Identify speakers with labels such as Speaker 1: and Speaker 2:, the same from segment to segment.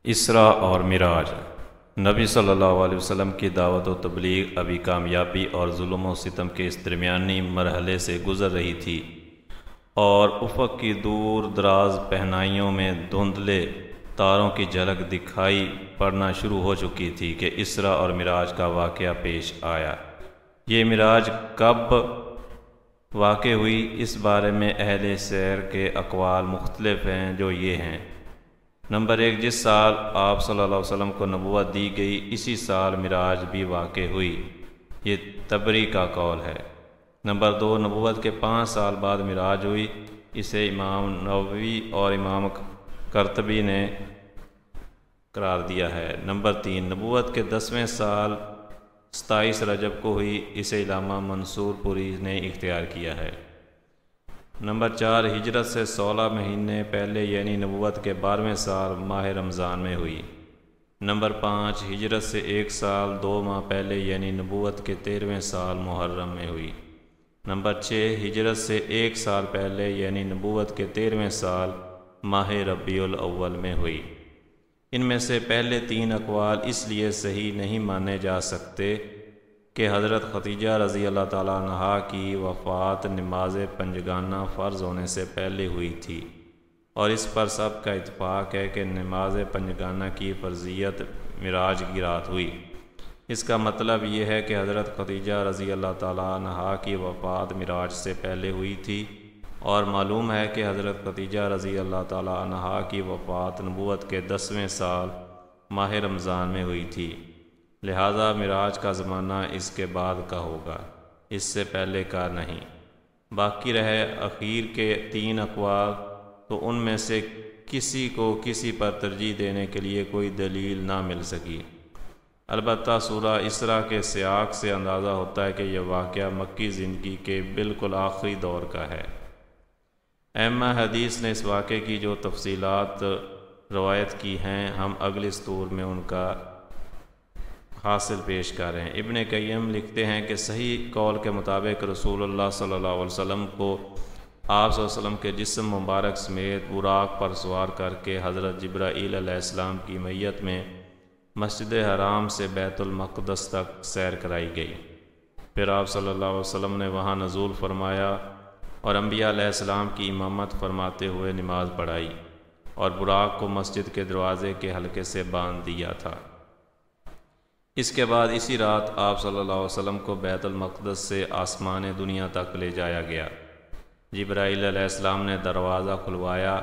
Speaker 1: اسراء اور معراج۔ نبی صلی اللہ علیہ وسلم کی دعوت و تبلیغ ابھی کامیابی اور ظلم و ستم کے اس درمیانی مرحلے سے گزر رہی تھی، اور افق کی دور دراز پہنائیوں میں دھندلے تاروں کی جھلک دکھائی پڑنا شروع ہو چکی تھی کہ اسراء اور معراج کا واقعہ پیش آیا۔ یہ معراج کب واقع ہوئی، اس بارے میں اہل سیر کے اقوال مختلف ہیں، جو یہ ہیں: نمبر 1، جس سال آپ صلی اللہ علیہ وسلم کو نبوت دی گئی اسی سال معراج بھی واقع ہوئی، یہ طبری کا قول ہے۔ نمبر 2، نبوت کے 5 سال بعد معراج ہوئی، اسے امام نووی اور امام قرطبی نے قرار دیا ہے۔ نمبر 3، نبوت کے 10ویں سال 27 رجب کو ہوئی، اسے علامہ منصور پوری نے اختیار کیا ہے۔ نمبر 4، ہجرت سے 16 مہینے پہلے یعنی نبوت کے 12ویں سال ماہ رمضان میں ہوئی۔ نمبر 5، ہجرت سے 1 سال 2 ماہ پہلے یعنی نبوت کے 13ویں سال محرم میں ہوئی۔ نمبر 6، ہجرت سے 1 سال پہلے یعنی نبوت کے 13ویں سال ماہ ربیع الاول میں ہوئی۔ ان میں سے پہلے 3 اقوال اس لیے صحیح نہیں مانے جا سکتے کہ حضرت خدیجہ رضی اللہ تعالیٰ عنہا کی وفات نماز پنجگانہ فرض ہونے سے پہلے ہوئی تھی، اور اس پر سب کا اتفاق ہے کہ نماز پنجگانہ کی فرضیت معراج کی رات ہوئی۔ اس کا مطلب یہ ہے کہ حضرت خدیجہ رضی اللہ تعالیٰ عنہا کی وفات معراج سے پہلے ہوئی تھی، اور معلوم ہے کہ حضرت خدیجہ رضی اللہ تعالیٰ عنہا کی وفات نبوت کے 10ویں سال ماہ رمضان میں ہوئی تھی، لہذا معراج کا زمانہ اس کے بعد کا ہوگا، اس سے پہلے کا نہیں۔ باقی رہے اخیر کے 3 اقوال، تو ان میں سے کسی کو کسی پر ترجیح دینے کے لیے کوئی دلیل نہ مل سکی۔ البتہ سورہ اسراء کے سیاق سے اندازہ ہوتا ہے کہ یہ واقعہ مکی زندگی کے بالکل آخری دور کا ہے۔ ائمہ حدیث نے اس واقعے کی جو تفصیلات روایت کی ہیں، ہم اگلی سطور میں ان کا حاصل پیش کر رہے ہیں۔ ابن قیم لکھتے ہیں کہ صحیح قول کے مطابق رسول اللہ صلی اللہ علیہ وسلم کو آپ صلی اللہ علیہ وسلم کے جسم مبارک سمیت براق پر سوار کر کے حضرت جبرائیل علیہ السلام کی میت میں مسجد حرام سے بیت المقدس تک سیر کرائی گئی۔ پھر آپ صلی اللہ علیہ وسلم نے وہاں نزول فرمایا اور انبیاء علیہ السلام کی امامت فرماتے ہوئے نماز پڑھائی، اور براق کو مسجد کے دروازے کے حلقے سے باندھ دیا تھا۔ اس کے بعد اسی رات آپ صلی اللہ علیہ وسلم کو بیت المقدس سے آسمان دنیا تک لے جایا گیا۔ جبرائیل علیہ السلام نے دروازہ کھلوایا،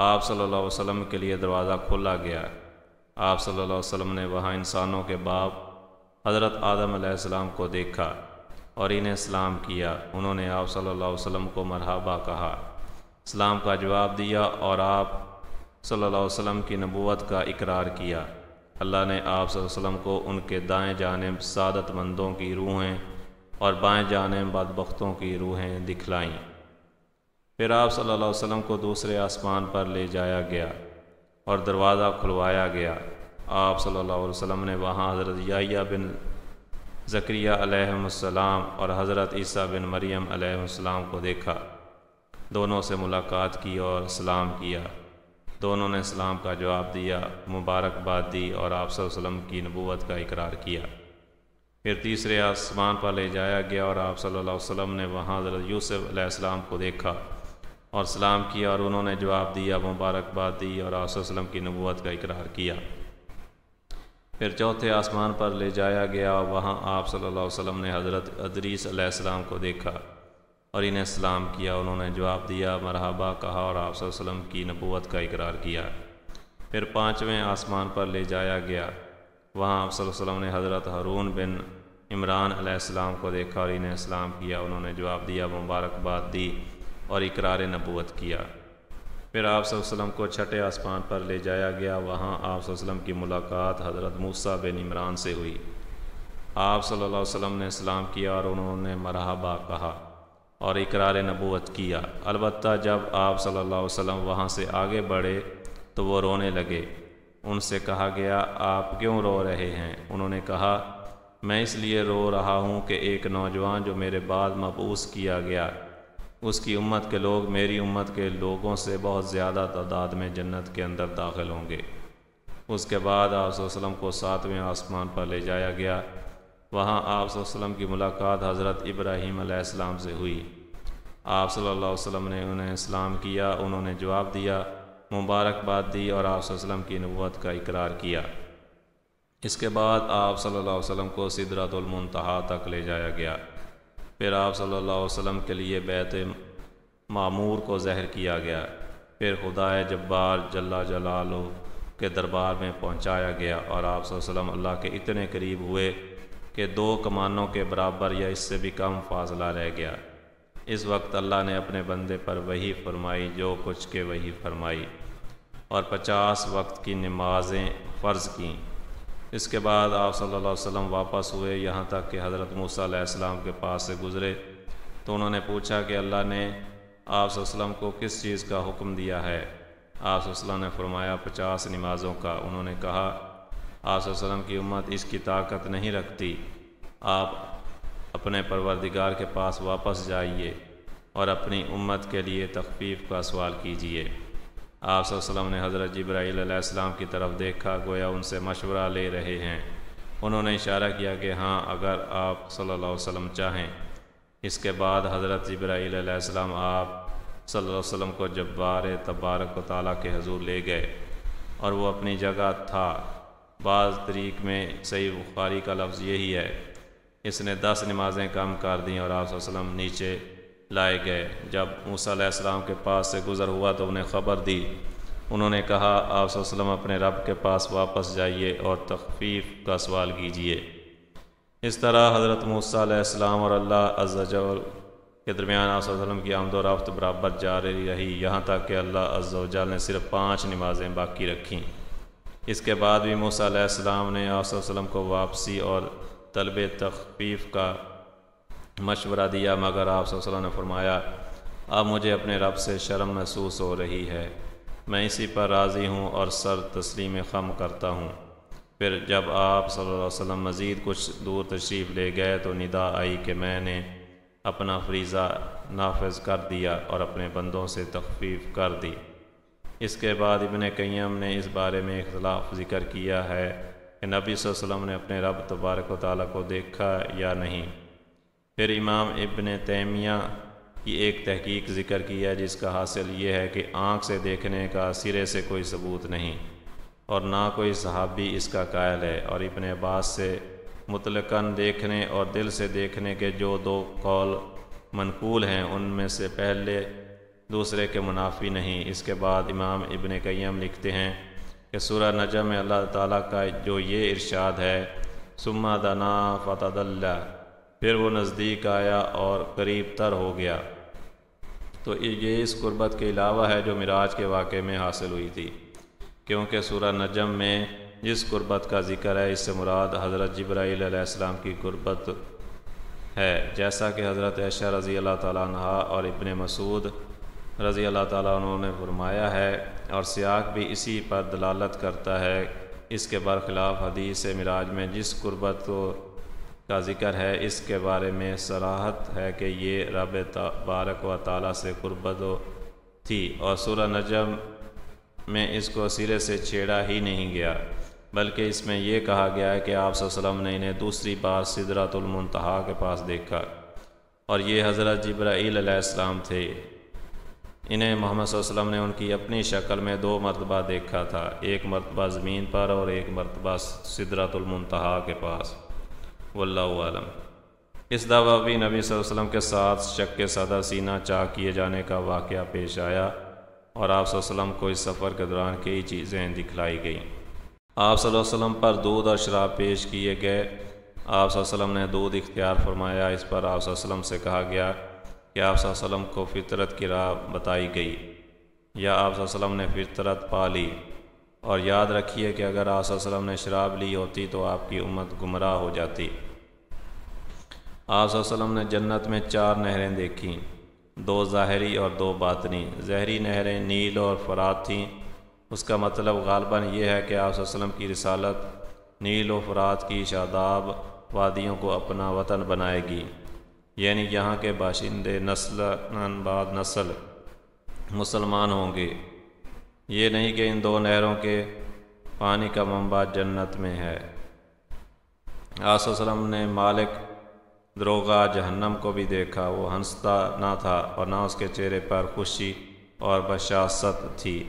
Speaker 1: آپ صلی اللہ علیہ وسلم کے لیے دروازہ کھولا گیا۔ آپ صلی اللہ علیہ وسلم نے وہاں انسانوں کے باپ حضرت آدم علیہ السلام کو دیکھا اور انہیں سلام کیا۔ انہوں نے آپ صلی اللہ علیہ وسلم کو مرحبا کہا، سلام کا جواب دیا، اور آپ صلی اللہ علیہ وسلم کی نبوت کا اقرار کیا۔ اللہ نے آپ صلی اللہ علیہ وسلم کو ان کے دائیں جانب سعادت مندوں کی روحیں اور بائیں جانب بدبختوں کی روحیں دکھلائیں۔ پھر آپ صلی اللہ علیہ وسلم کو دوسرے آسمان پر لے جایا گیا اور دروازہ کھلوایا گیا۔ آپ صلی اللہ علیہ وسلم نے وہاں حضرت یحییٰ بن زکریہ علیہ السلام اور حضرت عیسیٰ بن مریم علیہ السلام کو دیکھا، دونوں سے ملاقات کی اور سلام کیا۔ دونوں نے سلام کا جواب دیا، مبارکباد دی اور آپ صلی اللہ علیہ وسلم کی نبوت کا اقرار کیا۔ پھر تیسرے آسمان پر لے جایا گیا اور آپ صلی اللہ علیہ وسلم نے وہاں حضرت یوسف علیہ السلام کو دیکھا اور سلام کیا، اور انہوں نے جواب دیا، مبارکباد دی اور آپ صلی اللہ علیہ وسلم کی نبوت کا اقرار کیا۔ پھر چوتھے آسمان پر لے جایا گیا اور وہاں آپ صلی اللہ علیہ وسلم نے حضرت ادریس علیہ السلام کو دیکھا اور انہیں سلام کیا، انہوں نے جواب دیا، مرحبا کہا اور آپ صلی اللہ علیہ وسلم کی نبوت کا اقرار کیا۔ پھر پانچویں آسمان پر لے جایا گیا، وہاں آپ صلی اللہ علیہ وسلم نے حضرت ہارون بن عمران علیہ السلام کو دیکھا اور انہیں سلام کیا، انہوں نے جواب دیا، مبارکباد دی اور اقرار نبوت کیا۔ پھر آپ صلی اللہ علیہ وسلم کو چھٹے آسمان پر لے جایا گیا، وہاں آپ صلی اللہ علیہ وسلم کی ملاقات حضرت موسیٰ بن عمران سے ہوئی۔ آپ صلی اللہ علیہ وسلم نے سلام کیا اور انہوں نے مرحبا کہا اور اقرار نبوت کیا۔ البتہ جب آپ صلی اللہ علیہ وسلم وہاں سے آگے بڑھے تو وہ رونے لگے۔ ان سے کہا گیا، آپ کیوں رو رہے ہیں؟ انہوں نے کہا، میں اس لیے رو رہا ہوں کہ ایک نوجوان جو میرے بعد مبعوث کیا گیا، اس کی امت کے لوگ میری امت کے لوگوں سے بہت زیادہ تعداد میں جنت کے اندر داخل ہوں گے۔ اس کے بعد آپ صلی اللہ علیہ وسلم کو 7ویں آسمان پر لے جایا گیا۔ وہاں آپ صلی اللہ علیہ وسلم کی ملاقات حضرت ابراہیم علیہ السلام سے ہوئی۔ آپ صلی اللہ علیہ وسلم نے انہیں اسلام کیا، انہوں نے جواب دیا، مبارکباد دی اور آپ صلی اللہ علیہ وسلم کی نبوت کا اقرار کیا۔ اس کے بعد آپ صلی اللہ علیہ وسلم کو سدرۃ المنتہا تک لے جایا گیا۔ پھر آپ صلی اللہ علیہ وسلم کے لیے بیت معمور کو ظاہر کیا گیا۔ پھر خدائے جبار جل جلالہ کے دربار میں پہنچایا گیا اور آپ صلی اللہ علیہ وسلم اللہ کے اتنے قریب ہوئے کہ 2 کمانوں کے برابر یا اس سے بھی کم فاصلہ رہ گیا۔ اس وقت اللہ نے اپنے بندے پر وحی فرمائی جو کچھ کے وحی فرمائی، اور 50 وقت کی نمازیں فرض کیں۔ اس کے بعد آپ صلی اللہ علیہ وسلم واپس ہوئے، یہاں تک کہ حضرت موسیٰ علیہ السلام کے پاس سے گزرے تو انہوں نے پوچھا کہ اللہ نے آپ صلی اللہ علیہ وسلم کو کس چیز کا حکم دیا ہے؟ آپ صلی اللہ علیہ وسلم نے فرمایا 50 نمازوں کا۔ انہوں نے کہا آپ صلی اللہ علیہ وسلم کی امت اس کی طاقت نہیں رکھتی، آپ اپنے پروردگار کے پاس واپس جائیے اور اپنی امت کے لیے تخفیف کا سوال کیجیے۔ آپ صلی اللہ علیہ وسلم نے حضرت جبرائیل علیہ السلام کی طرف دیکھا، گویا ان سے مشورہ لے رہے ہیں۔ انہوں نے اشارہ کیا کہ ہاں، اگر آپ صلی اللہ علیہ وسلم چاہیں۔ اس کے بعد حضرت جبرائیل علیہ السلام آپ صلی اللہ علیہ وسلم کو جبار تبارک و تعالیٰ کے حضور لے گئے اور وہ اپنی جگہ تھا۔ بعض طریق میں صحیح بخاری کا لفظ یہی ہے، اس نے 10 نمازیں کم کر دیں اور آپ صلی اللہ علیہ وسلم نیچے لائے گئے۔ جب موسیٰ علیہ السلام کے پاس سے گزر ہوا تو انہیں خبر دی۔ انہوں نے کہا آپ صلی اللہ علیہ وسلم اپنے رب کے پاس واپس جائیے اور تخفیف کا سوال کیجیے۔ اس طرح حضرت موسیٰ علیہ السلام اور اللہ عز و جل کے درمیان آپ صلی اللہ علیہ وسلم کی آمد و رفت برابر جاری رہی، یہاں تک کہ اللہ عز و جل نے صرف 5 نمازیں باقی رکھیں۔ اس کے بعد بھی موسیٰ علیہ السلام نے آپ صلی اللہ علیہ وسلم کو واپسی اور طلب تخفیف کا مشورہ دیا، مگر آپ صلی اللہ علیہ وسلم نے فرمایا اب مجھے اپنے رب سے شرم محسوس ہو رہی ہے، میں اسی پر راضی ہوں اور سر تسلیم خم کرتا ہوں۔ پھر جب آپ صلی اللہ علیہ وسلم مزید کچھ دور تشریف لے گئے تو ندا آئی کہ میں نے اپنا فریضہ نافذ کر دیا اور اپنے بندوں سے تخفیف کر دی۔ اس کے بعد ابن قیم نے اس بارے میں اختلاف ذکر کیا ہے کہ نبی صلی اللہ علیہ وسلم نے اپنے رب تبارک و تعالیٰ کو دیکھا یا نہیں۔ پھر امام ابن تیمیہ کی ایک تحقیق ذکر کی ہے جس کا حاصل یہ ہے کہ آنکھ سے دیکھنے کا سرے سے کوئی ثبوت نہیں اور نہ کوئی صحابی اس کا قائل ہے، اور ابن عباس سے مطلقاً دیکھنے اور دل سے دیکھنے کے جو 2 قول منقول ہیں ان میں سے پہلے دوسرے کے منافی نہیں۔ اس کے بعد امام ابن قیم لکھتے ہیں کہ سورہ نجم میں اللہ تعالیٰ کا جو یہ ارشاد ہے ثم دنا فتدلی، پھر وہ نزدیک آیا اور قریب تر ہو گیا، تو یہ اس قربت کے علاوہ ہے جو معراج کے واقعے میں حاصل ہوئی تھی، کیونکہ سورہ نجم میں جس قربت کا ذکر ہے اس سے مراد حضرت جبرائیل علیہ السلام کی قربت ہے، جیسا کہ حضرت عائشہ رضی اللہ تعالیٰ عنہا اور ابن مسعود رضی اللہ تعالیٰ عنہ نے فرمایا ہے، اور سیاق بھی اسی پر دلالت کرتا ہے۔ اس کے برخلاف حدیث معراج میں جس قربت کا ذکر ہے اس کے بارے میں صراحت ہے کہ یہ رب تبارک و تعالیٰ سے قربت تھی، اور سورہ نجم میں اس کو سرے سے چھیڑا ہی نہیں گیا، بلکہ اس میں یہ کہا گیا ہے کہ آپ صلی اللہ علیہ وسلم نے انہیں دوسری بار سدرۃ المنتہا کے پاس دیکھا، اور یہ حضرت جبرائیل علیہ السلام تھے۔ انہیں محمد صلی اللہ علیہ وسلم نے ان کی اپنی شکل میں 2 مرتبہ دیکھا تھا، ایک مرتبہ زمین پر اور ایک مرتبہ سدرۃ المنتہا کے پاس، واللہ اعلم۔ اس دفعہ بھی نبی صلی اللہ علیہ وسلم کے ساتھ شق صدر سینہ چاک کیے جانے کا واقعہ پیش آیا، اور آپ صلی اللہ علیہ وسلم کو اس سفر کے دوران کئی چیزیں دکھلائی گئیں۔ آپ صلی اللہ علیہ وسلم پر دودھ اور شراب پیش کیے گئے۔ آپ صلی اللہ علیہ وسلم نے دودھ اختیار فرمایا، اس پر آپ صلی اللہ علیہ وسلم سے کہا گیا کہ آپ صلی اللہ علیہ وسلم کو فطرت کی راہ بتائی گئی، یا آپ صلی اللہ علیہ وسلم نے فطرت پا لی، اور یاد رکھیے کہ اگر آپ صلی اللہ علیہ وسلم نے شراب لی ہوتی تو آپ کی امت گمراہ ہو جاتی۔ آپ صلی اللہ علیہ وسلم نے جنت میں 4 نہریں دیکھیں، 2 ظاہری اور 2 باطنی۔ ظاہری نہریں نیل اور فرات تھیں، اس کا مطلب غالباً یہ ہے کہ آپ صلی اللہ علیہ وسلم کی رسالت نیل و فرات کی شاداب وادیوں کو اپنا وطن بنائے گی، یعنی یہاں کے باشندے نسل بعد نسل مسلمان ہوں گے۔ یہ نہیں کہ ان 2 نہروں کے پانی کا منبع جنت میں ہے۔ آپ صلی اللہ علیہ وسلم نے مالک دروغہ جہنم کو بھی دیکھا، وہ ہنستا نہ تھا اور نہ اس کے چہرے پر خوشی اور بشاشت تھی۔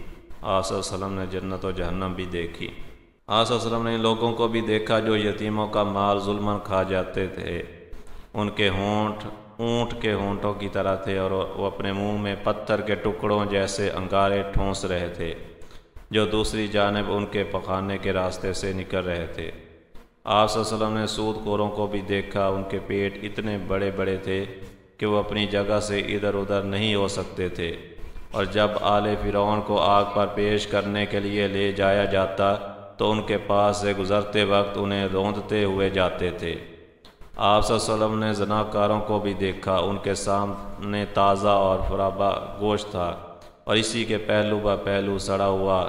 Speaker 1: آپ صلی اللہ علیہ وسلم نے جنت و جہنم بھی دیکھی۔ آپ صلی اللہ علیہ وسلم نے لوگوں کو بھی دیکھا جو یتیموں کا مال ظلماً کھا جاتے تھے، ان کے ہونٹ اونٹ کے ہونٹوں کی طرح تھے اور وہ اپنے منہ میں پتھر کے ٹکڑوں جیسے انگارے ٹھونس رہے تھے جو دوسری جانب ان کے پخانے کے راستے سے نکل رہے تھے۔ آپ صلی اللہ علیہ وسلم نے سود خوروں کو بھی دیکھا، ان کے پیٹ اتنے بڑے بڑے تھے کہ وہ اپنی جگہ سے ادھر ادھر نہیں ہو سکتے تھے، اور جب آل فرعون کو آگ پر پیش کرنے کے لیے لے جایا جاتا تو ان کے پاس سے گزرتے وقت انہیں روندتے ہوئے جاتے تھے۔ آپ صلی اللہ علیہ وسلم نے زناکاروں کو بھی دیکھا، ان کے سامنے تازہ اور فرابہ گوشت تھا اور اسی کے پہلو بہ پہلو سڑا ہوا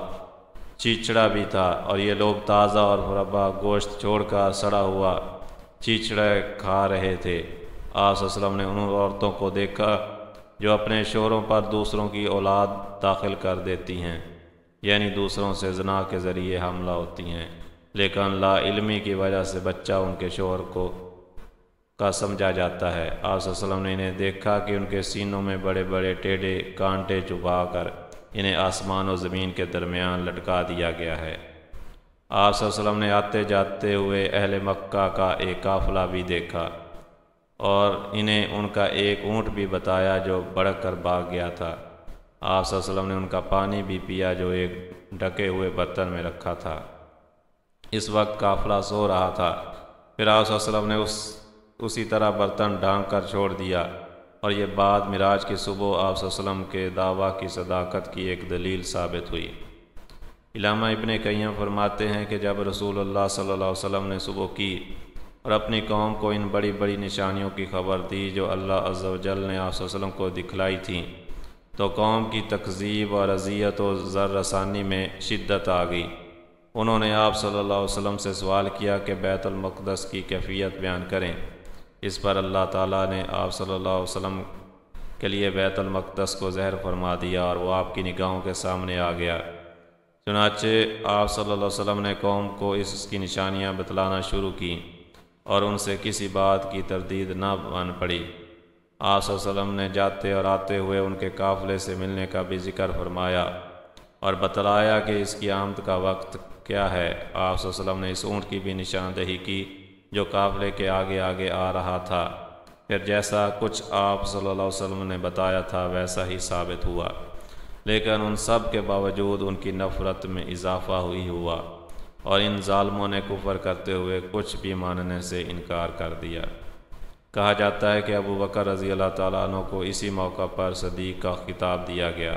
Speaker 1: چیچڑا بھی تھا، اور یہ لوگ تازہ اور فرابہ گوشت چھوڑ کر سڑا ہوا چیچڑا کھا رہے تھے۔ آپ صلی اللہ علیہ وسلم نے ان عورتوں کو دیکھا جو اپنے شوہروں پر دوسروں کی اولاد داخل کر دیتی ہیں، یعنی دوسروں سے زنا کے ذریعے حاملہ ہوتی ہیں، لیکن لا علمی کی وجہ سے بچہ ان کے شوہر کا سمجھا جاتا ہے۔ آپ صلی اللہ علیہ وسلم نے انہیں دیکھا کہ ان کے سینوں میں بڑے بڑے ٹیڑھے کانٹے چھپا کر انہیں آسمان و زمین کے درمیان لٹکا دیا گیا ہے۔ آپ صلی اللہ علیہ وسلم نے آتے جاتے ہوئے اہل مکہ کا ایک قافلہ بھی دیکھا اور انہیں ان کا ایک اونٹ بھی بتایا جو بڑھ کر بھاگ گیا تھا۔ آپ صلی اللہ علیہ وسلم نے ان کا پانی بھی پیا جو ایک ڈھکے ہوئے برتن میں رکھا تھا۔ اس وقت قافلہ سو رہا تھا، پھر آپ صلی اللہ علیہ وسلم نے اسی طرح برتن ڈھانک کر چھوڑ دیا، اور یہ بات معراج کی صبح آپ صلی اللہ علیہ وسلم کے دعویٰ کی صداقت کی ایک دلیل ثابت ہوئی۔ علامہ ابن قیم فرماتے ہیں کہ جب رسول اللہ صلی اللہ علیہ وسلم نے صبح کی اور اپنی قوم کو ان بڑی بڑی نشانیوں کی خبر دی جو اللہ عز و جل نے آپ صلی اللہ علیہ وسلم کو دکھلائی تھیں، تو قوم کی تکذیب اور اذیت و ضر رسانی میں شدت آ گئی۔ انہوں نے آپ صلی اللہ علیہ وسلم سے سوال کیا کہ بیت المقدس کی کیفیت بیان کریں۔ اس پر اللہ تعالیٰ نے آپ صلی اللہ علیہ وسلم کے لیے بیت المقدس کو ظاہر فرما دیا اور وہ آپ کی نگاہوں کے سامنے آ گیا۔ چنانچہ آپ صلی اللہ علیہ وسلم نے قوم کو اس کی نشانیاں بتلانا شروع کی اور ان سے کسی بات کی تردید نہ بن پڑی۔ آپ صلی اللہ علیہ وسلم نے جاتے اور آتے ہوئے ان کے قافلے سے ملنے کا بھی ذکر فرمایا اور بتلایا کہ اس کی آمد کا وقت کیا ہے۔ آپ صلی اللہ علیہ وسلم نے اس اونٹ کی بھی نشاندہی کی جو قافلے کے آگے آگے آ رہا تھا۔ پھر جیسا کچھ آپ صلی اللہ علیہ وسلم نے بتایا تھا ویسا ہی ثابت ہوا، لیکن ان سب کے باوجود ان کی نفرت میں اضافہ ہوا اور ان ظالموں نے کفر کرتے ہوئے کچھ بھی ماننے سے انکار کر دیا۔ کہا جاتا ہے کہ ابو بکر رضی اللہ تعالیٰ عنہ کو اسی موقع پر صدیق کا خطاب دیا گیا،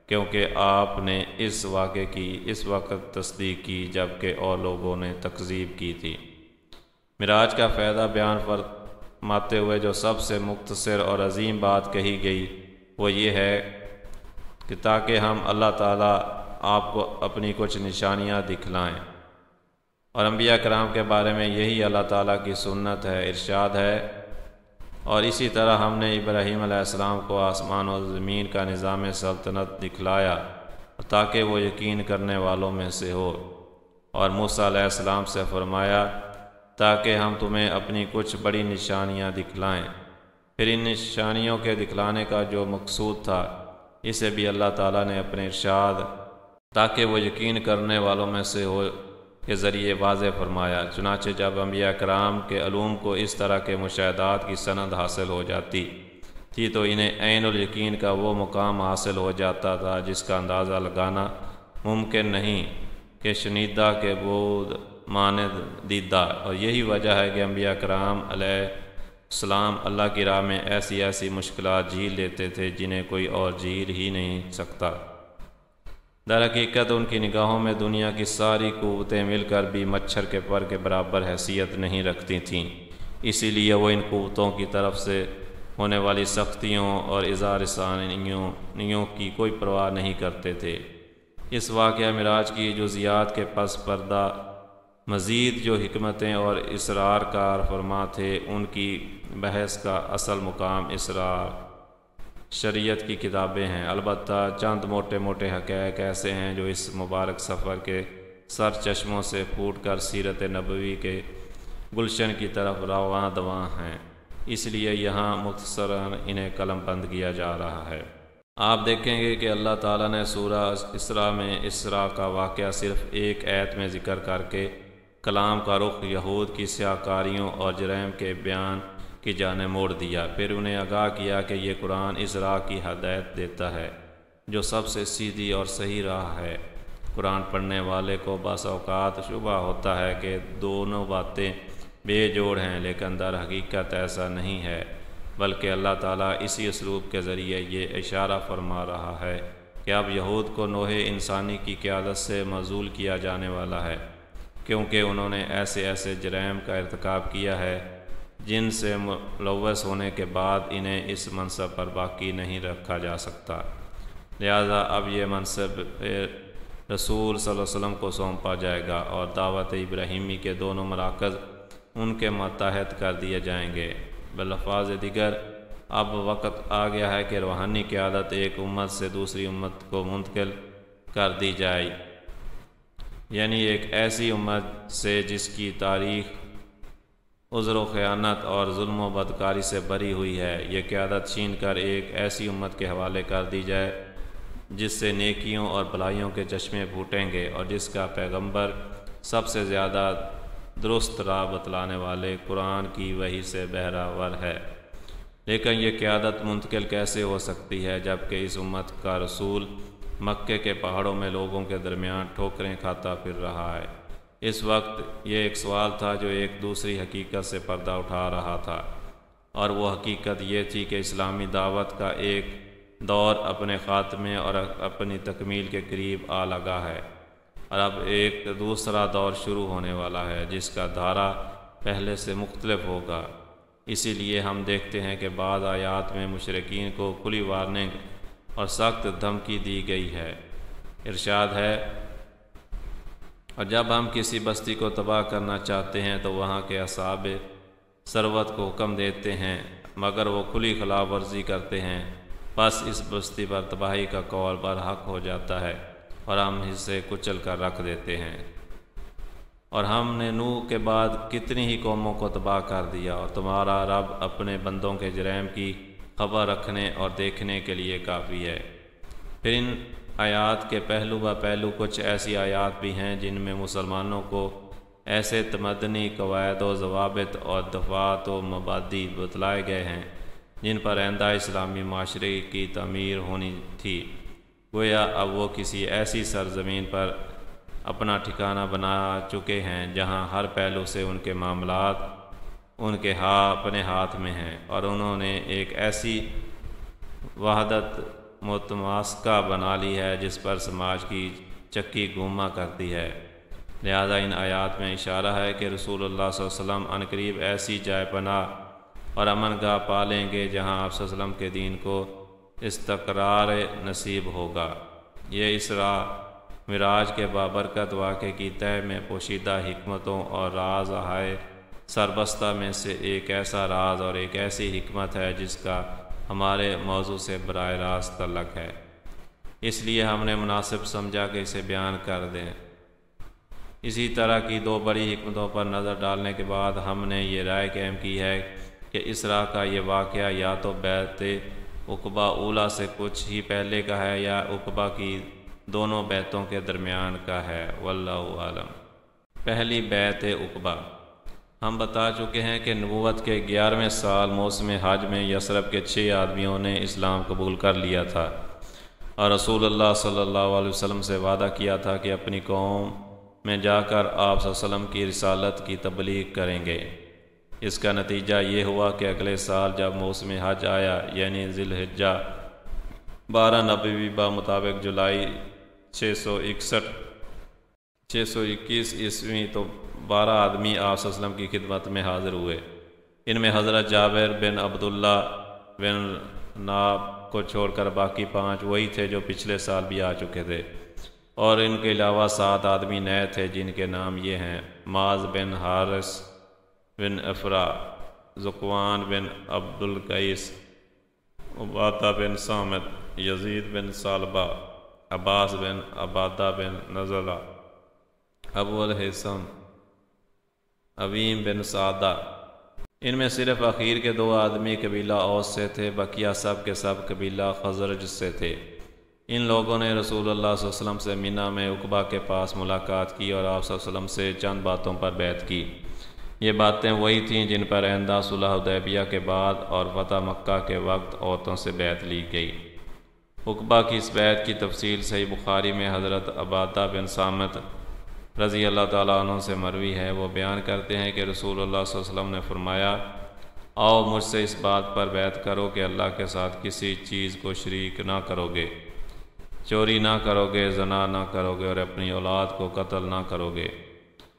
Speaker 1: کیونکہ آپ نے اس واقعے کی اس وقت تصدیق کی جبکہ اور لوگوں نے تکذیب کی تھی۔ معراج کا فائدہ بیان فرماتے ہوئے جو سب سے مختصر اور عظیم بات کہی گئی وہ یہ ہے کہ تاکہ ہم اللہ تعالیٰ آپ کو اپنی کچھ نشانیاں دکھلائیں، اور انبیاء کرام کے بارے میں یہی اللہ تعالیٰ کی سنت ہے، ارشاد ہے، اور اسی طرح ہم نے ابراہیم علیہ السلام کو آسمان و زمین کا نظام سلطنت دکھلایا تاکہ وہ یقین کرنے والوں میں سے ہو، اور موسیٰ علیہ السلام سے فرمایا تاکہ ہم تمہیں اپنی کچھ بڑی نشانیاں دکھلائیں۔ پھر ان نشانیوں کے دکھلانے کا جو مقصود تھا اسے بھی اللہ تعالیٰ نے اپنے ارشاد تاکہ وہ یقین کرنے والوں میں سے ہو کے ذریعے واضح فرمایا۔ چنانچہ جب انبیاء کرام کے علوم کو اس طرح کے مشاہدات کی سند حاصل ہو جاتی تھی تو انہیں عین الیقین کا وہ مقام حاصل ہو جاتا تھا جس کا اندازہ لگانا ممکن نہیں کہ شنیدہ کے بود ماند دیدہ، اور یہی وجہ ہے کہ انبیاء کرام علیہ السلام اللہ کی راہ میں ایسی ایسی مشکلات جھیل لیتے تھے جنہیں کوئی اور جھیل ہی نہیں سکتا۔ در حقیقت ان کی نگاہوں میں دنیا کی ساری قوتیں مل کر بھی مچھر کے پر کے برابر حیثیت نہیں رکھتی تھیں، اسی لیے وہ ان قوتوں کی طرف سے ہونے والی سختیوں اور اظہار رسانیوں کی کوئی پرواہ نہیں کرتے تھے۔ اس واقعہ معراج کی جزیات کے پس پردہ مزید جو حکمتیں اور اسرار کار فرما تھے ان کی بحث کا اصل مقام اسرار شریعت کی کتابیں ہیں۔ البتہ چند موٹے موٹے حقائق ایسے ہیں جو اس مبارک سفر کے سر چشموں سے پھوٹ کر سیرت نبوی کے گلشن کی طرف رواں دواں ہیں، اس لیے یہاں مختصراً انہیں قلم بند کیا جا رہا ہے۔ آپ دیکھیں گے کہ اللہ تعالیٰ نے سورہ اسراء میں اسراء کا واقعہ صرف ایک آیت میں ذکر کر کے کلام کا رخ یہود کی سیاہ کاریوں اور جرائم کے بیان کی جانب موڑ دیا، پھر انہیں آگاہ کیا کہ یہ قرآن اسراء کی ہدایت دیتا ہے جو سب سے سیدھی اور صحیح راہ ہے۔ قرآن پڑھنے والے کو بعض اوقات شبہ ہوتا ہے کہ دونوں باتیں بے جوڑ ہیں، لیکن در حقیقت ایسا نہیں ہے، بلکہ اللہ تعالیٰ اسی اسلوب کے ذریعے یہ اشارہ فرما رہا ہے کہ اب یہود کو نوع انسانی کی قیادت سے معزول کیا جانے والا ہے، کیونکہ انہوں نے ایسے جرائم کا ارتکاب کیا ہے جن سے ملوث ہونے کے بعد انہیں اس منصب پر باقی نہیں رکھا جا سکتا، لہذا اب یہ منصب رسول صلی اللہ علیہ وسلم کو سونپا جائے گا اور دعوت ابراہیمی کے دونوں مراکز ان کے ماتحت کر دیے جائیں گے۔ بالفاظ دیگر اب وقت آ گیا ہے کہ روحانی قیادت ایک امت سے دوسری امت کو منتقل کر دی جائے، یعنی ایک ایسی امت سے جس کی تاریخ عذر و خیانت اور ظلم و بدکاری سے بری ہوئی ہے، یہ قیادت چھین کر ایک ایسی امت کے حوالے کر دی جائے جس سے نیکیوں اور بھلائیوں کے چشمے پھوٹیں گے اور جس کا پیغمبر سب سے زیادہ درست راہ بتلانے والے قرآن کی وحی سے بہرہ ہے۔ لیکن یہ قیادت منتقل کیسے ہو سکتی ہے جبکہ اس امت کا رسول مکے کے پہاڑوں میں لوگوں کے درمیان ٹھوکریں کھاتا پھر رہا ہے؟ اس وقت یہ ایک سوال تھا جو ایک دوسری حقیقت سے پردہ اٹھا رہا تھا، اور وہ حقیقت یہ تھی کہ اسلامی دعوت کا ایک دور اپنے خاتمے اور اپنی تکمیل کے قریب آ لگا ہے، اور اب ایک دوسرا دور شروع ہونے والا ہے جس کا دھارا پہلے سے مختلف ہوگا۔ اسی لیے ہم دیکھتے ہیں کہ بعض آیات میں مشرکین کو کھلی وارننگ اور سخت دھمکی دی گئی ہے۔ ارشاد ہے، اور جب ہم کسی بستی کو تباہ کرنا چاہتے ہیں تو وہاں کے اصحاب ثروت کو حکم دیتے ہیں، مگر وہ کھلی خلاف ورزی کرتے ہیں، بس اس بستی پر تباہی کا قول برحق ہو جاتا ہے اور ہم اسے کچل کر رکھ دیتے ہیں۔ اور ہم نے نوح کے بعد کتنی ہی قوموں کو تباہ کر دیا، اور تمہارا رب اپنے بندوں کے جرائم کی خبر رکھنے اور دیکھنے کے لیے کافی ہے۔ پھر ان آیات کے پہلو بہ پہلو کچھ ایسی آیات بھی ہیں جن میں مسلمانوں کو ایسے تمدنی قواعد و ضوابط اور دفعات و مبادی بتلائے گئے ہیں جن پر آئندہ اسلامی معاشرے کی تعمیر ہونی تھی، گویا اب وہ کسی ایسی سرزمین پر اپنا ٹھکانہ بنا چکے ہیں جہاں ہر پہلو سے ان کے معاملات ان کے اپنے ہاتھ میں ہیں، اور انہوں نے ایک ایسی وحدت متماسکہ بنا لی ہے جس پر سماج کی چکی گھوما کرتی ہے۔ لہذا ان آیات میں اشارہ ہے کہ رسول اللہ صلی اللہ علیہ وسلم عنقریب ایسی جائے پناہ اور امن گاہ پالیں گے جہاں آپ صلی اللہ علیہ وسلم کے دین کو استقرار نصیب ہوگا۔ یہ اسراء معراج کے بابرکت واقعے کی تہ میں پوشیدہ حکمتوں اور راز ہے سربستہ میں سے ایک ایسا راز اور ایک ایسی حکمت ہے جس کا ہمارے موضوع سے براہ راست تعلق ہے، اس لیے ہم نے مناسب سمجھا کہ اسے بیان کر دیں۔ اسی طرح کی دو بڑی حکمتوں پر نظر ڈالنے کے بعد ہم نے یہ رائے قائم کی ہے کہ اسراء کا یہ واقعہ یا تو بیعت عقبہ اولیٰ سے کچھ ہی پہلے کا ہے یا عقبہ کی دونوں بیعتوں کے درمیان کا ہے، واللہ عالم۔ پہلی بیعت عقبہ، ہم بتا چکے ہیں کہ نبوت کے 11ویں سال موسم حج میں یثرب کے 6 آدمیوں نے اسلام قبول کر لیا تھا اور رسول اللہ صلی اللہ علیہ وسلم سے وعدہ کیا تھا کہ اپنی قوم میں جا کر آپ صلی اللہ علیہ وسلم کی رسالت کی تبلیغ کریں گے۔ اس کا نتیجہ یہ ہوا کہ اگلے سال جب موسم حج آیا، یعنی ذی الحجہ 12 نبوی مطابق جولائی 621 عیسوی، تو 12 آدمی آپ صلی اللہ علیہ وسلم کی خدمت میں حاضر ہوئے۔ ان میں حضرت جابر بن عبداللہ بن ناب کو چھوڑ کر باقی 5 وہی تھے جو پچھلے سال بھی آ چکے تھے، اور ان کے علاوہ 7 آدمی نئے تھے جن کے نام یہ ہیں: معاذ بن حارث بن افرا، ذکوان بن عبد القیس، عبادہ بن صامت، یزید بن ثعلبہ، عباس بن عبادہ بن نزلہ، ابو الحسم، عویم بن سعدہ۔ ان میں صرف اخیر کے 2 آدمی قبیلہ اوس سے تھے، بقیہ سب کے سب قبیلہ خزرج سے تھے۔ ان لوگوں نے رسول اللہ صلی اللہ علیہ وسلم سے مینا میں عقبہ کے پاس ملاقات کی اور آپ صلی اللہ علیہ وسلم سے چند باتوں پر بیعت کی۔ یہ باتیں وہی تھیں جن پر آئندہ صلح حدیبیہ کے بعد اور فتح مکہ کے وقت عورتوں سے بیعت لی گئی۔ عقبہ کی اس بیعت کی تفصیل صحیح بخاری میں حضرت عبادہ بن صامت رضی اللہ تعالیٰ عنہ سے مروی ہے۔ وہ بیان کرتے ہیں کہ رسول اللہ صلی اللہ علیہ وسلم نے فرمایا، آؤ مجھ سے اس بات پر بیعت کرو کہ اللہ کے ساتھ کسی چیز کو شریک نہ کرو گے، چوری نہ کرو گے، زنا نہ کرو گے اور اپنی اولاد کو قتل نہ کرو گے،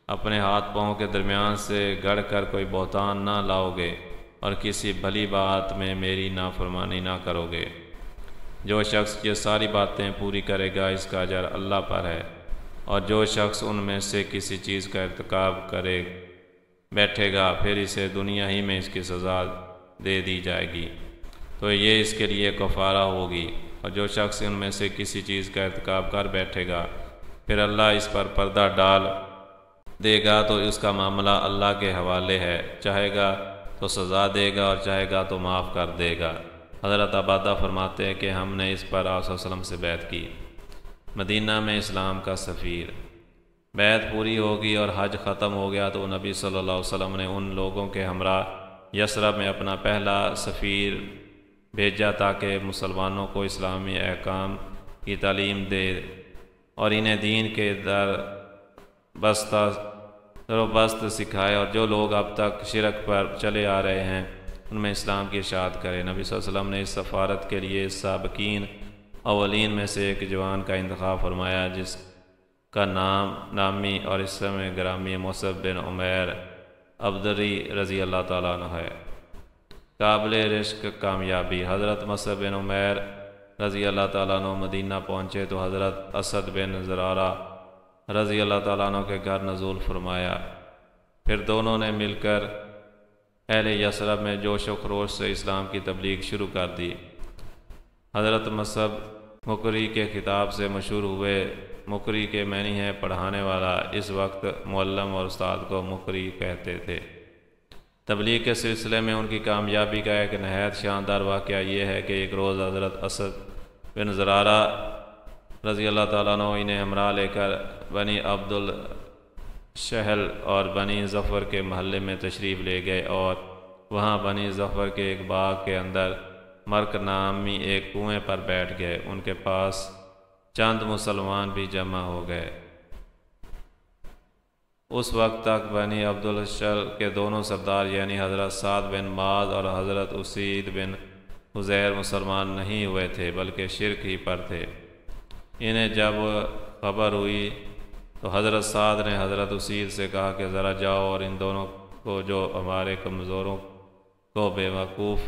Speaker 1: اپنے ہاتھ پاؤں کے درمیان سے گڑھ کر کوئی بہتان نہ لاؤ گے اور کسی بھلی بات میں میری نافرمانی نہ کرو گے۔ جو شخص یہ ساری باتیں پوری کرے گا اس کا اجر اللہ پر ہے، اور جو شخص ان میں سے کسی چیز کا ارتکاب کرے بیٹھے گا پھر اسے دنیا ہی میں اس کی سزا دے دی جائے گی تو یہ اس کے لیے کفارہ ہوگی، اور جو شخص ان میں سے کسی چیز کا ارتکاب کر بیٹھے گا پھر اللہ اس پر پردہ ڈال دے گا تو اس کا معاملہ اللہ کے حوالے ہے، چاہے گا تو سزا دے گا اور چاہے گا تو معاف کر دے گا۔ حضرت عبادہ فرماتے ہیں کہ ہم نے اس پر آپ صلی اللہ علیہ وسلم سے بیعت کی۔ مدینہ میں اسلام کا سفیر۔ بیعت پوری ہوگی اور حج ختم ہو گیا تو نبی صلی اللہ علیہ وسلم نے ان لوگوں کے ہمراہ یثرب میں اپنا پہلا سفیر بھیجا تاکہ مسلمانوں کو اسلامی احکام کی تعلیم دے اور انہیں دین کے بست سکھائے، اور جو لوگ اب تک شرک پر چلے آ رہے ہیں ان میں اسلام کی اشاعت کرے۔ نبی صلی اللہ علیہ وسلم نے اس سفارت کے لیے سابقین اولین میں سے ایک جوان کا انتخاب فرمایا جس کا نامی اور اسم گرامی مصعب بن عمیر عبدری رضی اللہ تعالیٰ عنہ ہے۔ قابل رشک کامیابی۔ حضرت مصعب بن عمیر رضی اللہ تعالیٰ عنہ مدینہ پہنچے تو حضرت اسد بن زرارہ رضی اللہ تعالیٰ عنہ کے گھر نزول فرمایا، پھر دونوں نے مل کر اہل یثرب میں جوش و خروش سے اسلام کی تبلیغ شروع کر دی۔ حضرت مصعب مقری کے خطاب سے مشہور ہوئے۔ مقری کے معنی ہے پڑھانے والا، اس وقت معلم اور استاد کو مقری کہتے تھے۔ تبلیغ کے سلسلے میں ان کی کامیابی کا ایک نہایت شاندار واقعہ یہ ہے کہ ایک روز حضرت اسد بن زرارہ رضی اللہ تعالیٰ عنہ انہیں ہمراہ لے کر بنی عبد الشہل اور بنی ظفر کے محلے میں تشریف لے گئے اور وہاں بنی ظفر کے ایک باغ کے اندر مرک نامی ایک کنویں پر بیٹھ گئے۔ ان کے پاس چند مسلمان بھی جمع ہو گئے۔ اس وقت تک بنی عبد الشہل کے دونوں سردار یعنی حضرت سعد بن معاذ اور حضرت اسید بن حضیر مسلمان نہیں ہوئے تھے بلکہ شرک ہی پر تھے۔ انہیں جب خبر ہوئی تو حضرت سعد نے حضرت اسید سے کہا کہ ذرا جاؤ اور ان دونوں کو جو ہمارے کمزوروں کو بے وقوف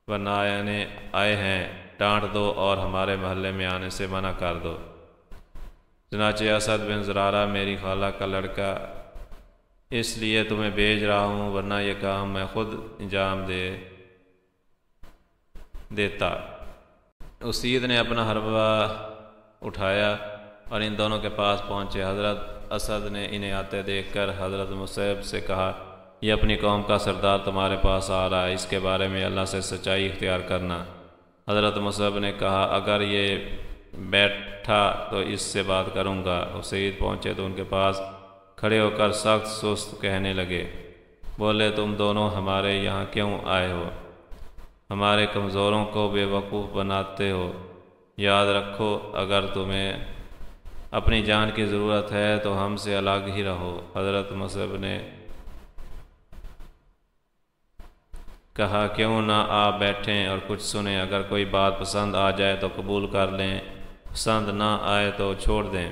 Speaker 1: بنانے آئے ہیں ڈانٹ دو اور ہمارے محلے میں آنے سے منع کر دو۔ چنانچہ اسد بن زرارہ میری خالہ کا لڑکا اس لیے تمہیں بھیج رہا ہوں ورنہ یہ کام میں خود انجام دیتا۔ اسید نے اپنا حربہ اٹھایا اور ان دونوں کے پاس پہنچے۔ حضرت اسد نے انہیں آتے دیکھ کر حضرت مصعب سے کہا، یہ اپنی قوم کا سردار تمہارے پاس آ رہا ہے، اس کے بارے میں اللہ سے سچائی اختیار کرنا۔ حضرت مصعب نے کہا، اگر یہ بیٹھا تو اس سے بات کروں گا۔ اسید پہنچے تو ان کے پاس کھڑے ہو کر سخت سست کہنے لگے، بولے تم دونوں ہمارے یہاں کیوں آئے ہو؟ ہمارے کمزوروں کو بے وقوف بناتے ہو۔ یاد رکھو اگر تمہیں اپنی جان کی ضرورت ہے تو ہم سے الگ ہی رہو۔ حضرت مصعب نے کہا، کیوں نہ آپ بیٹھیں اور کچھ سنیں، اگر کوئی بات پسند آ جائے تو قبول کر لیں، پسند نہ آئے تو چھوڑ دیں۔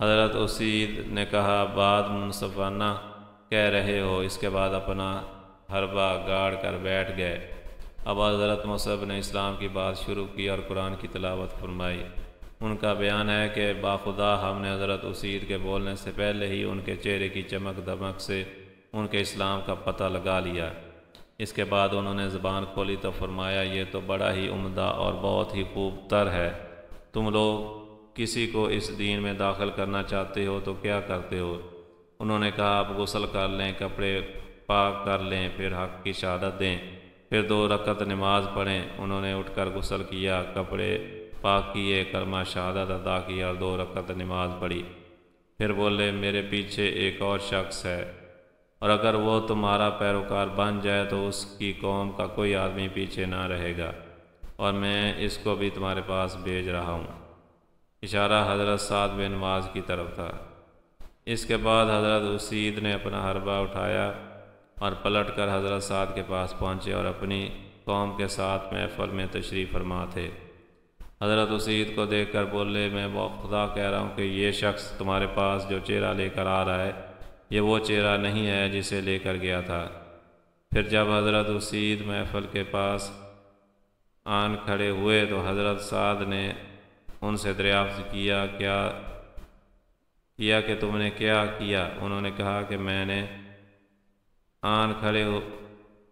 Speaker 1: حضرت اسید نے کہا، بات منصفانہ کہہ رہے ہو۔ اس کے بعد اپنا حربہ گاڑ کر بیٹھ گئے۔ اب حضرت مصعب نے اسلام کی بات شروع کی اور قرآن کی تلاوت فرمائی۔ ان کا بیان ہے کہ باخدا ہم نے حضرت اسید کے بولنے سے پہلے ہی ان کے چہرے کی چمک دمک سے ان کے اسلام کا پتہ لگا لیا۔ اس کے بعد انہوں نے زبان کھولی تو فرمایا، یہ تو بڑا ہی عمدہ اور بہت ہی خوب تر ہے، تم لوگ کسی کو اس دین میں داخل کرنا چاہتے ہو تو کیا کرتے ہو؟ انہوں نے کہا آپ غسل کر لیں، کپڑے پاک کر لیں، پھر حق کی شہادت دیں، پھر 2 رکعت نماز پڑھیں۔ انہوں نے اٹھ کر غسل کیا، کپڑے پاک کیے، کلمہ شہادت ادا کیا اور 2 رکعت نماز پڑھی۔ پھر بولے میرے پیچھے ایک اور شخص ہے، اور اگر وہ تمہارا پیروکار بن جائے تو اس کی قوم کا کوئی آدمی پیچھے نہ رہے گا، اور میں اس کو بھی تمہارے پاس بھیج رہا ہوں۔ اشارہ حضرت سعد بن معاذ کی طرف تھا۔ اس کے بعد حضرت اسید نے اپنا حربہ اٹھایا اور پلٹ کر حضرت سعد کے پاس پہنچے اور اپنی قوم کے ساتھ محفل میں تشریف فرما تھے۔ حضرت اسید کو دیکھ کر بولے میں خدا کہہ رہا ہوں کہ یہ شخص تمہارے پاس جو چہرہ لے کر آ رہا ہے یہ وہ چہرہ نہیں ہے جسے لے کر گیا تھا۔ پھر جب حضرت اسید محفل کے پاس آن کھڑے ہوئے تو حضرت سعد نے ان سے دریافت کیا کہ تم نے کیا کیا؟ انہوں نے کہا کہ میں نے آن کھڑے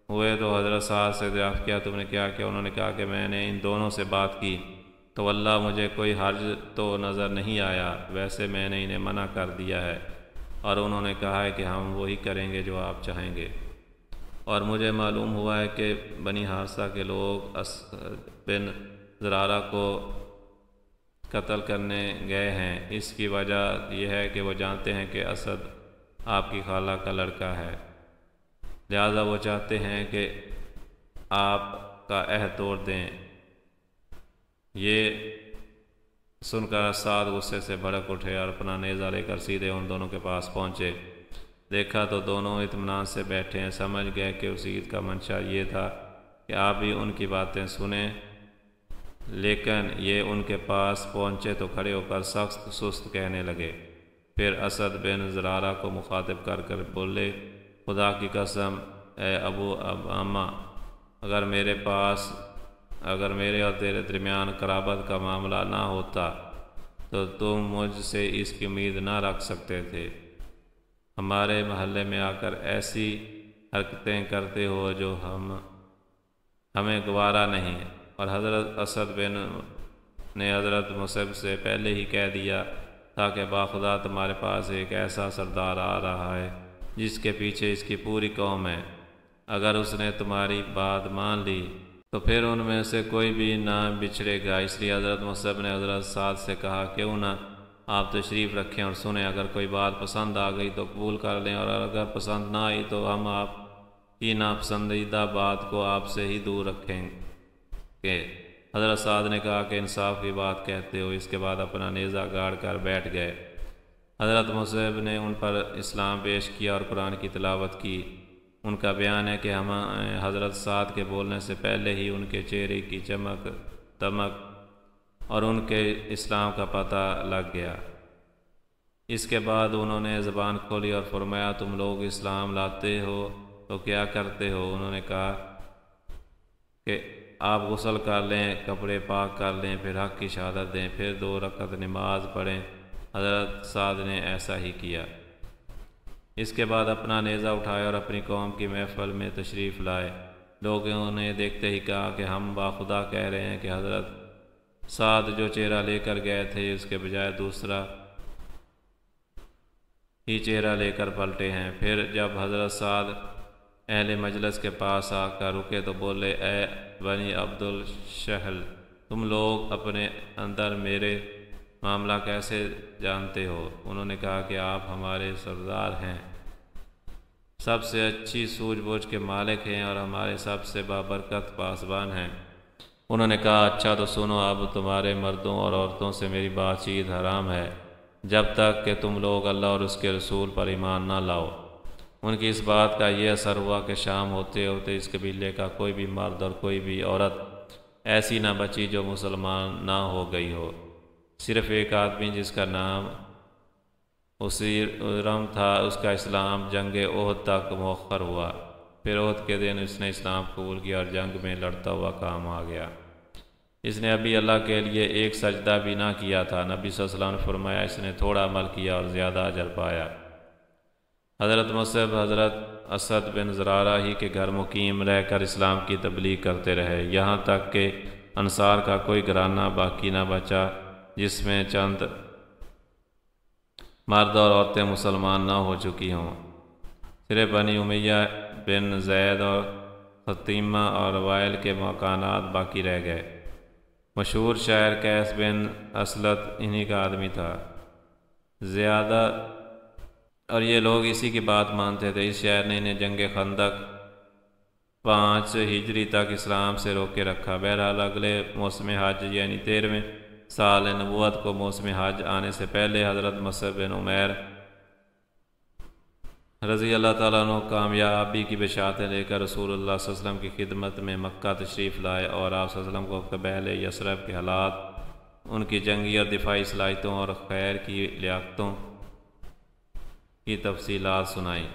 Speaker 1: ہوئے تو حضرت سعد سے دریافت کیا تم نے کیا کیا؟ انہوں نے کہا کہ میں نے ان دونوں سے بات کی تو واللہ مجھے کوئی حرج تو نظر نہیں آیا، ویسے میں نے انہیں منع کر دیا ہے، اور انہوں نے کہا ہے کہ ہم وہی کریں گے جو آپ چاہیں گے، اور مجھے معلوم ہوا ہے کہ بنی حارثہ کے لوگ اسد بن زرارہ کو قتل کرنے گئے ہیں۔ اس کی وجہ یہ ہے کہ وہ جانتے ہیں کہ اسد آپ کی خالہ کا لڑکا ہے، لہذا وہ چاہتے ہیں کہ آپ کا عہد توڑ دیں۔ یہ سن کر سعد غصے سے بھڑک اٹھے اور اپنا نیزہ لے کر سیدھے ان دونوں کے پاس پہنچے۔ دیکھا تو دونوں اطمینان سے بیٹھے ہیں، سمجھ گئے کہ اسید کا منشا یہ تھا کہ آپ بھی ان کی باتیں سنیں، لیکن یہ ان کے پاس پہنچے تو کھڑے ہو کر سخت سست کہنے لگے۔ پھر اسد بن زرارہ کو مخاطب کر کر بولے خدا کی قسم اے ابو امامہ، اگر میرے اور تیرے درمیان قرابت کا معاملہ نہ ہوتا تو تم مجھ سے اس کی امید نہ رکھ سکتے تھے۔ ہمارے محلے میں آ کر ایسی حرکتیں کرتے ہو جو ہمیں گوارا نہیں، اور حضرت اسد بن نے حضرت مصعب سے پہلے ہی کہہ دیا تھا کہ باخدا تمہارے پاس ایک ایسا سردار آ رہا ہے جس کے پیچھے اس کی پوری قوم ہے، اگر اس نے تمہاری بات مان لی تو پھر ان میں سے کوئی بھی نہ بچھڑے گا۔ اس لیے حضرت مصعب نے حضرت سعد سے کہا کیوں نہ آپ تشریف رکھیں اور سنیں، اگر کوئی بات پسند آ گئی تو قبول کر لیں، اور اگر پسند نہ آئی تو ہم آپ کی ناپسندیدہ بات کو آپ سے ہی دور رکھیں گے۔ حضرت سعد نے کہا کہ انصاف کی بات کہتے ہو۔ اس کے بعد اپنا نیزہ گاڑ کر بیٹھ گئے۔ حضرت مصعب نے ان پر اسلام پیش کیا اور قرآن کی تلاوت کی۔ ان کا بیان ہے کہ ہم حضرت سعد کے بولنے سے پہلے ہی ان کے چہرے کی چمک دمک اور ان کے اسلام کا پتہ لگ گیا۔ اس کے بعد انہوں نے زبان کھولی اور فرمایا تم لوگ اسلام لاتے ہو تو کیا کرتے ہو؟ انہوں نے کہا کہ آپ غسل کر لیں، کپڑے پاک کر لیں، پھر حق کی شہادت دیں، پھر 2 رکعت نماز پڑھیں۔ حضرت سعد نے ایسا ہی کیا۔ اس کے بعد اپنا نیزہ اٹھایا اور اپنی قوم کی محفل میں تشریف لائے۔ لوگوں نے دیکھتے ہی کہا کہ ہم باخدا کہہ رہے ہیں کہ حضرت سعد جو چہرہ لے کر گئے تھے اس کے بجائے دوسرا ہی چہرہ لے کر پلٹے ہیں۔ پھر جب حضرت سعد اہل مجلس کے پاس آ کر رکے تو بولے اے بنی عبد الشہل، تم لوگ اپنے اندر میرے معاملہ کیسے جانتے ہو؟ انہوں نے کہا کہ آپ ہمارے سردار ہیں، سب سے اچھی سوجھ بوجھ کے مالک ہیں اور ہمارے سب سے بابرکت پاسبان ہیں۔ انہوں نے کہا اچھا تو سنو، اب تمہارے مردوں اور عورتوں سے میری بات چیت حرام ہے جب تک کہ تم لوگ اللہ اور اس کے رسول پر ایمان نہ لاؤ۔ ان کی اس بات کا یہ اثر ہوا کہ شام ہوتے ہوتے اس قبیلے کا کوئی بھی مرد اور کوئی بھی عورت ایسی نہ بچی جو مسلمان نہ ہو گئی ہو، صرف ایک آدمی جس کا نام اسیرم تھا، اس کا اسلام جنگ احد تک مؤخر ہوا۔ پھر احد کے دن اس نے اسلام قبول کیا اور جنگ میں لڑتا ہوا کام آ گیا۔ اس نے ابھی اللہ کے لیے ایک سجدہ بھی نہ کیا تھا۔ نبی صلی اللہ علیہ وسلم نے فرمایا اس نے تھوڑا عمل کیا اور زیادہ اجر پایا۔ حضرت مصعب حضرت اسد بن زرارہ ہی کے گھر مقیم رہ کر اسلام کی تبلیغ کرتے رہے، یہاں تک کہ انصار کا کوئی گھرانہ باقی نہ بچا جس میں چند مرد اور عورتیں مسلمان نہ ہو چکی ہوں۔ صرف بنی امیہ بن زید اور فاطمہ اور وائل کے مکانات باقی رہ گئے۔ مشہور شاعر قیس بن اسلط انہی کا آدمی تھا زیادہ، اور یہ لوگ اسی کی بات مانتے تھے۔ اس شاعر نے انہیں جنگ خندق 5 ہجری تک اسلام سے روکے رکھا۔ بہرحال اگلے موسم حج یعنی 13ویں سال نبوت کو موسم حج آنے سے پہلے حضرت مصعب بن عمیر رضی اللہ تعالیٰ عنہ کامیابی کی بشارتیں لے کر رسول اللہ صلی اللہ علیہ وسلم کی خدمت میں مکہ تشریف لائے، اور آپ صلی اللہ علیہ وسلم کو قبائل یثرب کے حالات، ان کی جنگی اور دفاعی صلاحیتوں اور خیر کی لیاقتوں کی تفصیلات سنائیں۔